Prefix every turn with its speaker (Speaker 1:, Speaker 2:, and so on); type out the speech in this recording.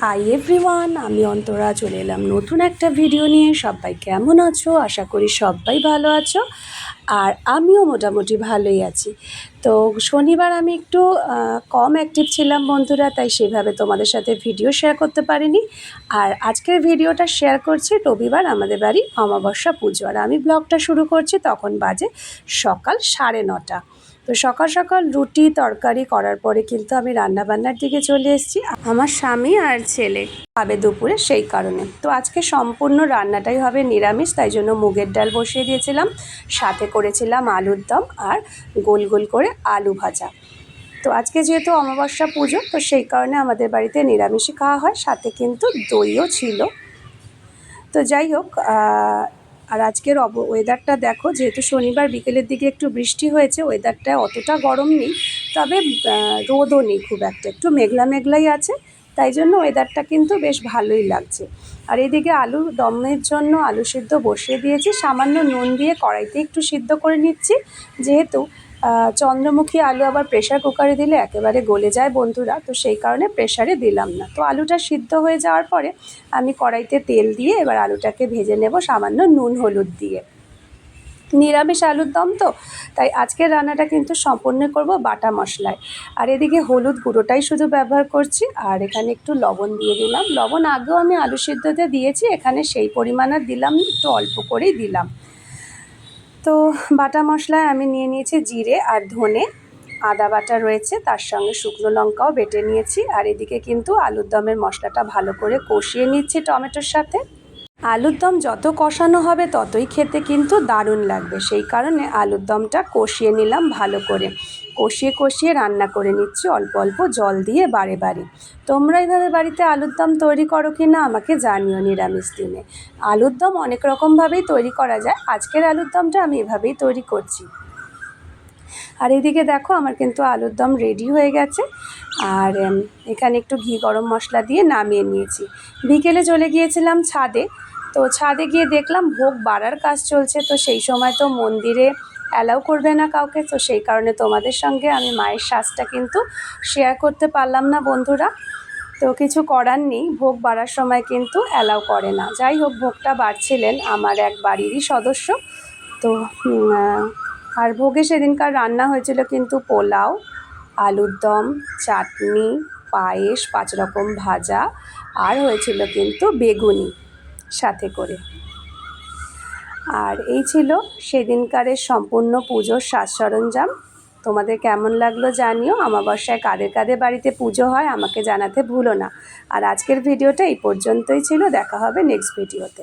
Speaker 1: Hi everyone, আমি অন্তরা চলে এলাম নতুন একটা ভিডিও নিয়ে। সবাই কেমন আছো? আশা করি সবাই ভালো আছো, আর আমিও মোটামুটি ভালোই আছি। তো শনিবার আমি একটু কম অ্যাক্টিভ ছিলাম বন্ধুরা, তাই সেভাবে তোমাদের সাথে ভিডিও শেয়ার করতে পারিনি। আর আজকের ভিডিওটা শেয়ার করছি রবিবার আমাদের বাড়ি অমাবস্যা পুজো, আর আমি ব্লগটা শুরু করছি তখন বাজে সকাল 9:30। তো সকাল সকাল রুটি তরকারি করার পরে কিন্তু আমি রান্নাবান্নার দিকে চলে এসেছি। আমার স্বামী আর ছেলে খাবে দুপুরে, সেই কারণে তো আজকে সম্পূর্ণ রান্নাটাই হবে নিরামিষ, তাই জন্য মুগের ডাল বসিয়ে দিয়েছিলাম, সাথে করেছিলাম আলুর দম আর গোল গোল করে আলু ভাজা। তো আজকে যেহেতু অমাবস্যা পুজো, তো সেই কারণে আমাদের বাড়িতে নিরামিষই খাওয়া হয়, সাথে কিন্তু দইও ছিল। তো যাই হোক, আর আজকের ওয়েদারটা দেখো, যেহেতু শনিবার বিকেলের দিকে একটু বৃষ্টি হয়েছে, ওয়েদারটা অতটা গরম নেই, তবে রোদও নেই খুব একটা, একটু মেঘলা মেঘলাই আছে, তাই জন্য ওয়েদারটা কিন্তু বেশ ভালোই লাগছে। আর এদিকে আলু দমের জন্য আলু সিদ্ধ বসিয়ে দিয়েছি, সামান্য নুন দিয়ে কড়াইতে একটু সিদ্ধ করে নিচ্ছি, যেহেতু চন্দ্রমুখী আলু আবার প্রেশার কুকারে দিলে একেবারে গলে যায় বন্ধুরা, তো সেই কারণে প্রেশারে দিলাম না। তো আলুটা সিদ্ধ হয়ে যাওয়ার পরে আমি কড়াইতে তেল দিয়ে এবার আলুটাকে ভেজে নেব সামান্য নুন হলুদ দিয়ে। নিরামিষ আলুর দম তো, তাই আজকের রান্নাটা কিন্তু সম্পূর্ণ করব বাটা মশলায়। আর এদিকে হলুদ গুঁড়োটাই শুধু ব্যবহার করছি, আর এখানে একটু লবণ দিয়ে দিলাম। লবণ আগেও আমি আলু সিদ্ধতে দিয়েছি, এখানে সেই পরিমাণ আর দিলাম, একটু অল্প করেই দিলাম। তো বাটা মশলায় আমি নিয়ে নিয়েছি জিরে আর ধনে, আদা বাটা রয়েছে, তার সঙ্গে শুকনো লঙ্কাও বেটে নিয়েছি। আর এদিকে কিন্তু আলুর দমের মশলাটা ভালো করে কষিয়ে নিচ্ছি টমেটোর সাথে। আলুর দম যত কষানো হবে ততই খেতে কিন্তু দারুণ লাগবে, সেই কারণে আলুর দমটা কষিয়ে নিলাম ভালো করে। কষিয়ে কষিয়ে রান্না করে নিচ্ছি অল্প অল্প জল দিয়ে বারে বারে। তোমরা এইভাবে বাড়িতে আলুর দম তৈরি করো কি না আমাকে জানিও। নিরামিষ দিনে আলুর দম অনেক রকমভাবেই তৈরি করা যায়, আজকের আলুর দমটা আমি এভাবেই তৈরি করছি। আর এদিকে দেখো, আমার কিন্তু আলুর দম রেডি হয়ে গেছে। আর এখানে একটু ঘি গরম মশলা দিয়ে নামিয়ে নিয়েছি। বিকেলে চলে গিয়েছিলাম ছাদে, তো ছাদে গিয়ে দেখলাম ভোগ বাড়ার কাজ চলছে, তো সেই সময় তো মন্দিরে অ্যালাউ করবে না কাউকে, তো সেই কারণে তোমাদের সঙ্গে আমি মায়ের সাজটা কিন্তু শেয়ার করতে পারলাম না বন্ধুরা। তো কিছু করার নেই, ভোগ বাড়ার সময় কিন্তু অ্যালাউ করে না। যাই হোক, ভোগটা বাড়ছিলেন আমার এক বাড়িরই সদস্য। তো আর ভোগে সেদিনকার রান্না হয়েছিল কিন্তু পোলাও, আলুর দম, চাটনি, পায়েস, 5 রকম ভাজা, আর হয়েছিল কিন্তু বেগুনি সাথে করে। আর এই ছিল সেদিনকারের সম্পূর্ণ পুজোর সাজ সরঞ্জাম। তোমাদের কেমন লাগলো জানিও। অমাবস্যায় কাদের কাদের বাড়িতে পুজো হয় আমাকে জানাতে ভুলো না। আর আজকের ভিডিওটা এই পর্যন্তই ছিল, দেখা হবে নেক্সট ভিডিওতে।